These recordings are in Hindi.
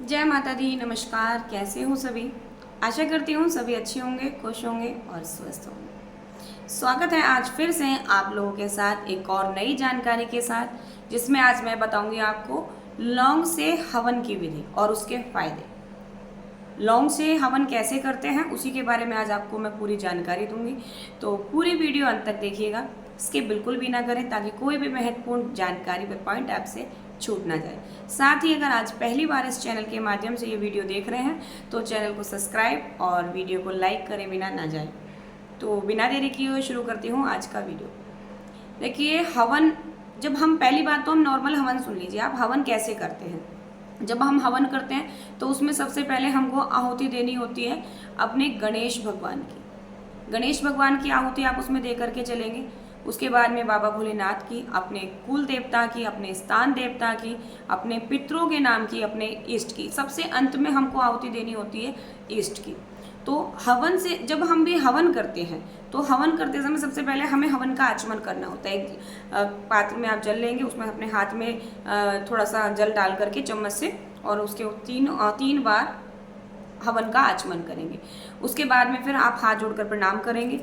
जय माता दी। नमस्कार। कैसे हो सभी? आशा करती हूँ सभी अच्छे होंगे, खुश होंगे और स्वस्थ होंगे। स्वागत है आज फिर से आप लोगों के साथ एक और नई जानकारी के साथ, जिसमें आज मैं बताऊंगी आपको लौंग से हवन की विधि और उसके फायदे। लौंग से हवन कैसे करते हैं उसी के बारे में आज आपको मैं पूरी जानकारी दूंगी, तो पूरी वीडियो अंत तक देखिएगा, इसके बिल्कुल भी ना करें ताकि कोई भी महत्वपूर्ण जानकारी व पॉइंट आपसे छूट ना जाए। साथ ही अगर आज पहली बार इस चैनल के माध्यम से ये वीडियो देख रहे हैं तो चैनल को सब्सक्राइब और वीडियो को लाइक करे बिना ना जाए। तो बिना देरी किए हुए शुरू करती हूँ आज का वीडियो। देखिए, हवन, जब हम पहली बात तो हम नॉर्मल हवन सुन लीजिए, आप हवन कैसे करते हैं। जब हम हवन करते हैं तो उसमें सबसे पहले हमको आहुति देनी होती है अपने गणेश भगवान की। गणेश भगवान की आहुति आप उसमें दे करके चलेंगे। उसके बाद में बाबा भोलेनाथ की, अपने कुल देवता की, अपने स्थान देवता की, अपने पितरों के नाम की, अपने इष्ट की, सबसे अंत में हमको आहुति देनी होती है इष्ट की। तो हवन से जब हम भी हवन करते हैं तो हवन करते समय सबसे पहले हमें हवन का आचमन करना होता है। एक पात्र में आप जल लेंगे, उसमें अपने हाथ में थोड़ा सा जल डाल करके चम्मच से, और उसके तीन बार हवन का आचमन करेंगे। उसके बाद में फिर आप हाथ जोड़कर प्रणाम करेंगे,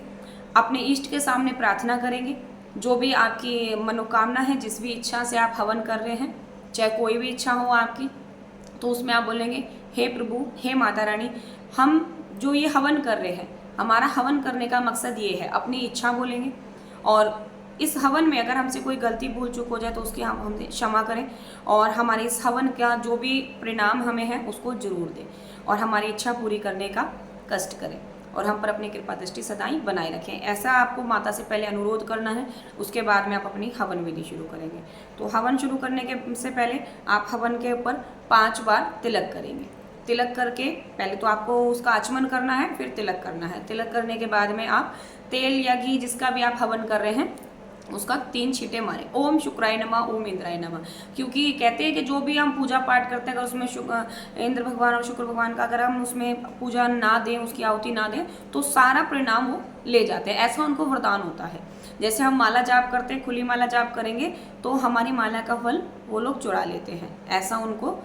अपने इष्ट के सामने प्रार्थना करेंगे। जो भी आपकी मनोकामना है, जिस भी इच्छा से आप हवन कर रहे हैं, चाहे कोई भी इच्छा हो आपकी, तो उसमें आप बोलेंगे, हे प्रभु, हे माता रानी, हम जो ये हवन कर रहे हैं, हमारा हवन करने का मकसद ये है, अपनी इच्छा बोलेंगे। और इस हवन में अगर हमसे कोई गलती भूल चूक हो जाए तो उसकी हम हमसे क्षमा करें, और हमारे इस हवन का जो भी परिणाम हमें है उसको जरूर दें, और हमारी इच्छा पूरी करने का कष्ट करें, और हम पर अपनी कृपा दृष्टि सदाई बनाए रखें। ऐसा आपको माता से पहले अनुरोध करना है। उसके बाद में आप अपनी हवन विधि शुरू करेंगे। तो हवन शुरू करने के से पहले आप हवन के ऊपर 5 बार तिलक करेंगे। तिलक करके पहले तो आपको उसका आचमन करना है, फिर तिलक करना है। तिलक करने के बाद में आप तेल या घी, जिसका भी आप हवन कर रहे हैं, उसका 3 छींटे मारे। ओम शुक्राय नमः, ओम इंद्राय नमः। क्योंकि कहते हैं कि जो भी हम पूजा पाठ करते हैं, अगर उसमें इंद्र भगवान और शुक्र भगवान का अगर हम उसमें पूजा ना दें, उसकी आहुति ना दें, तो सारा परिणाम वो ले जाते हैं। ऐसा उनको वरदान होता है। जैसे हम माला जाप करते हैं, खुली माला जाप करेंगे तो हमारी माला का फल वो लोग चुरा लेते हैं, ऐसा उनको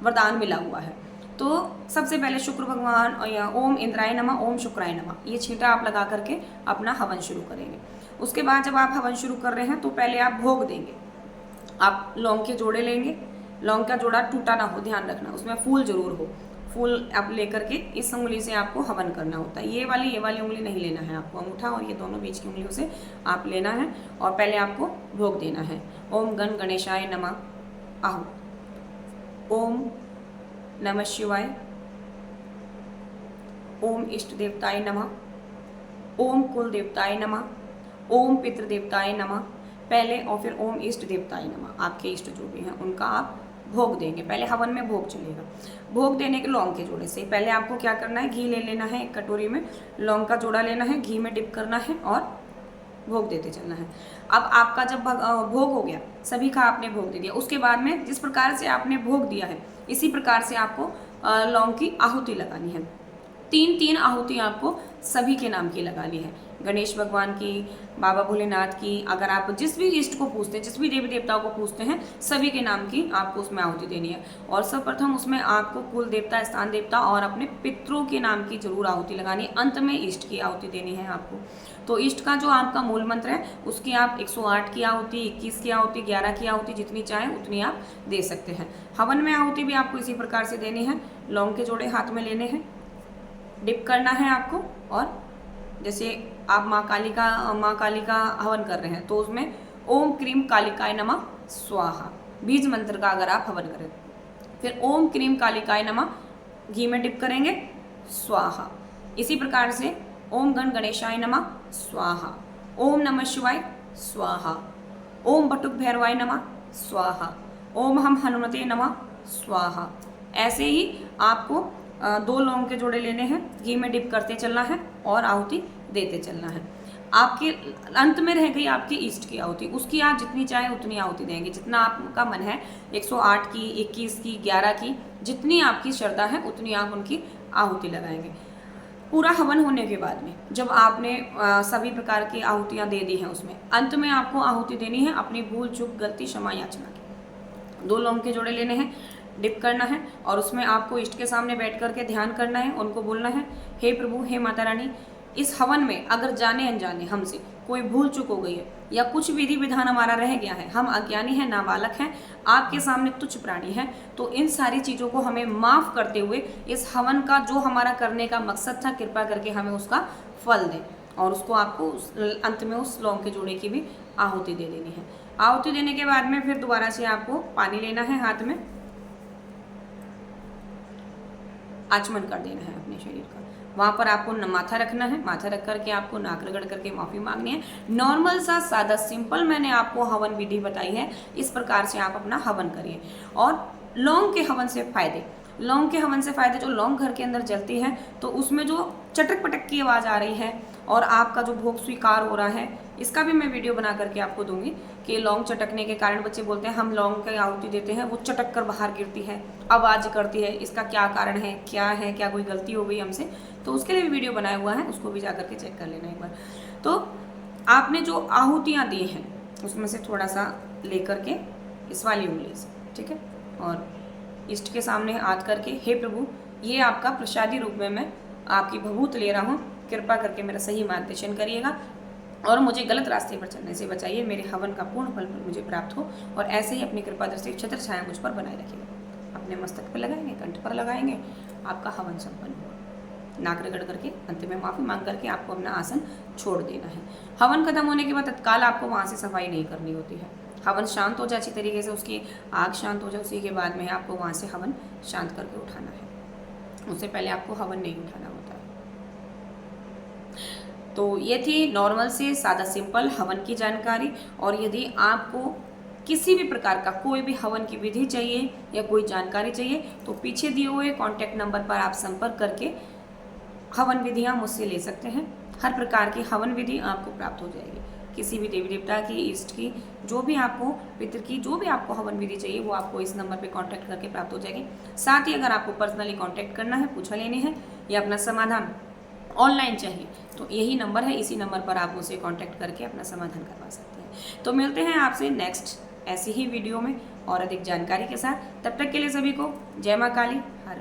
वरदान मिला हुआ है। तो सबसे पहले शुक्र भगवान या ओम इंद्राय नमः, ओम शुक्राय नमः, ये छींटा आप लगा करके अपना हवन शुरू करेंगे। उसके बाद जब आप हवन शुरू कर रहे हैं तो पहले आप भोग देंगे। आप लौंग के जोड़े लेंगे। लौंग का जोड़ा टूटा ना हो, ध्यान रखना, उसमें फूल जरूर हो। फूल आप लेकर के इस उंगली से आपको हवन करना होता है। ये वाली उंगली नहीं लेना है आपको, अंगूठा और ये दोनों बीच की उंगलियों से आप लेना है, और पहले आपको भोग देना है। ओम गण गणेशाय नमः आहु, ओम नमः शिवाय, ओम इष्ट देवताय नमः, ओम कुल देवताय नमः, ओम पितृ देवताय नमः पहले, और फिर ओम इष्ट देवताय नमः। आपके इष्ट जो भी हैं उनका आप भोग देंगे। पहले हवन में भोग चलेगा। भोग देने के लौंग के जोड़े से पहले आपको क्या करना है, घी ले लेना है। एक कटोरी में लौंग का जोड़ा लेना है, घी में डिप करना है और भोग देते चलना है। अब आपका जब भोग हो गया, सभी का आपने भोग दे दिया, उसके बाद में जिस प्रकार से आपने भोग दिया है इसी प्रकार से आपको लौंग की आहुति लगानी है। 3 आहुति आपको सभी के नाम की लगानी है। गणेश भगवान की, बाबा भोलेनाथ की, अगर आप जिस भी इष्ट को पूछते हैं, जिस भी देवी देवताओं को पूछते हैं, सभी के नाम की आपको उसमें आहुति देनी है। और सर्वप्रथम उसमें आपको कुल देवता, स्थान देवता और अपने पितरों के नाम की जरूर आहुति लगानी है। अंत में इष्ट की आहुति देनी है आपको। तो इष्ट का जो आपका मूल मंत्र है उसकी आप 108 की आहुति, 21 की आहुति, 11 की आहुति, जितनी चाहें उतनी आप दे सकते हैं। हवन में आहुति भी आपको इसी प्रकार से देनी है। लौंग के जोड़े हाथ में लेने हैं, डिप करना है आपको, और जैसे आप माँ काली का हवन कर रहे हैं तो उसमें ओम क्रीम कालिकाय नमः स्वाहा बीज मंत्र का अगर आप हवन करें, फिर ओम क्रीम कालिकाय नमः घी में डिप करेंगे, स्वाहा। इसी प्रकार से ओम गण गणेशाय नमः स्वाहा, ओम नमः शिवाय स्वाहा, ओम बटुक भैरवाय नमः स्वाहा, ओम हम हनुमते नमः स्वाहा। ऐसे ही आपको 2 लौंग के जोड़े लेने हैं, घी में डिप करते चलना है और आहुति देते चलना है। आपके अंत में रह गई आपकी इष्ट की आहुति, उसकी आप जितनी चाहे उतनी आहुति देंगे, जितना आपका मन है। 108 की, 21 की, 11 की, जितनी आपकी श्रद्धा है उतनी आप उनकी आहुति लगाएंगे। पूरा हवन होने के बाद में जब आपने सभी प्रकार की आहुतियाँ दे दी हैं, उसमें अंत में आपको आहुति देनी है अपनी भूल चूक गलती क्षमा याचना की। 2 लौंग के जोड़े लेने हैं, डिप करना है और उसमें आपको इष्ट के सामने बैठ करके ध्यान करना है, उनको बोलना है, हे प्रभु, हे माता रानी, इस हवन में अगर जाने अनजाने हमसे कोई भूल चूक हो गई है या कुछ विधि विधान हमारा रह गया है, हम अज्ञानी हैं, नाबालक हैं, आपके सामने तुच्छ प्राणी हैं, तो इन सारी चीज़ों को हमें माफ़ करते हुए इस हवन का जो हमारा करने का मकसद था, कृपा करके हमें उसका फल दें। और उसको आपको अंत में उस लौंग के जोड़े की भी आहुति दे देनी है। आहुति देने के बाद में फिर दोबारा से आपको पानी लेना है, हाथ में आचमन कर देना है अपने शरीर का। वहाँ पर आपको माथा रखना है, माथा रख करके आपको नाक रगड़ करके माफ़ी मांगनी है। नॉर्मल सा सादा सिंपल मैंने आपको हवन विधि बताई है, इस प्रकार से आप अपना हवन करिए। और लौंग के हवन से फायदे, लौंग के हवन से फायदे, जो लौंग घर के अंदर जलती है तो उसमें जो चटक पटक की आवाज़ आ रही है और आपका जो भोग स्वीकार हो रहा है, इसका भी मैं वीडियो बना करके आपको दूंगी कि लौंग चटकने के कारण बच्चे बोलते हैं हम लौंग की आहुति देते हैं, वो चटक कर बाहर गिरती है, आवाज़ करती है, इसका क्या कारण है, क्या कोई गलती हो गई हमसे, तो उसके लिए भी वीडियो बनाया हुआ है, उसको भी जा करके चेक कर लेना एक बार। तो आपने जो आहुतियाँ दी हैं उसमें से थोड़ा सा ले करके इस वाली उंगली से, ठीक है, और इष्ट के सामने हाथ करके, हे प्रभु, ये आपका प्रसादी रूप में मैं आपकी भभूत ले रहा हूँ, कृपा करके मेरा सही मार्गदर्शन करिएगा और मुझे गलत रास्ते पर चलने से बचाइए, मेरे हवन का पूर्ण फल मुझे प्राप्त हो और ऐसे ही अपनी कृपा दृष्टि छत्र छाया मुझ पर बनाए रखिएगा। अपने मस्तक पर लगाएंगे, कंठ पर लगाएंगे, आपका हवन संपन्न होगा। नाक रगड़ करके अंत में माफ़ी मांग करके आपको अपना आसन छोड़ देना है। हवन खत्म होने के बाद तत्काल आपको वहाँ से सफाई नहीं करनी होती है। हवन शांत हो जाए अच्छी तरीके से, उसकी आग शांत हो जाए, उसी के बाद में आपको वहाँ से हवन शांत करके उठाना है, उससे पहले आपको हवन नहीं उठाना होता है। तो ये थी नॉर्मल से सादा सिंपल हवन की जानकारी। और यदि आपको किसी भी प्रकार का कोई भी हवन की विधि चाहिए या कोई जानकारी चाहिए तो पीछे दिए हुए कॉन्टैक्ट नंबर पर आप संपर्क करके हवन विधियाँ मुझसे ले सकते हैं। हर प्रकार की हवन विधि आपको प्राप्त हो जाएगी, किसी भी देवी देवता की, इष्ट की, जो भी आपको, पितृ की, जो भी आपको हवन विधि चाहिए वो आपको इस नंबर पे कांटेक्ट करके प्राप्त हो जाएगी। साथ ही अगर आपको पर्सनली कांटेक्ट करना है, पूछा लेनी है या अपना समाधान ऑनलाइन चाहिए तो यही नंबर है, इसी नंबर पर आप मुझसे कांटेक्ट करके अपना समाधान करवा सकते हैं। तो मिलते हैं आपसे नेक्स्ट ऐसी ही वीडियो में और अधिक जानकारी के साथ। तब तक के लिए सभी को जय माँ काली, हर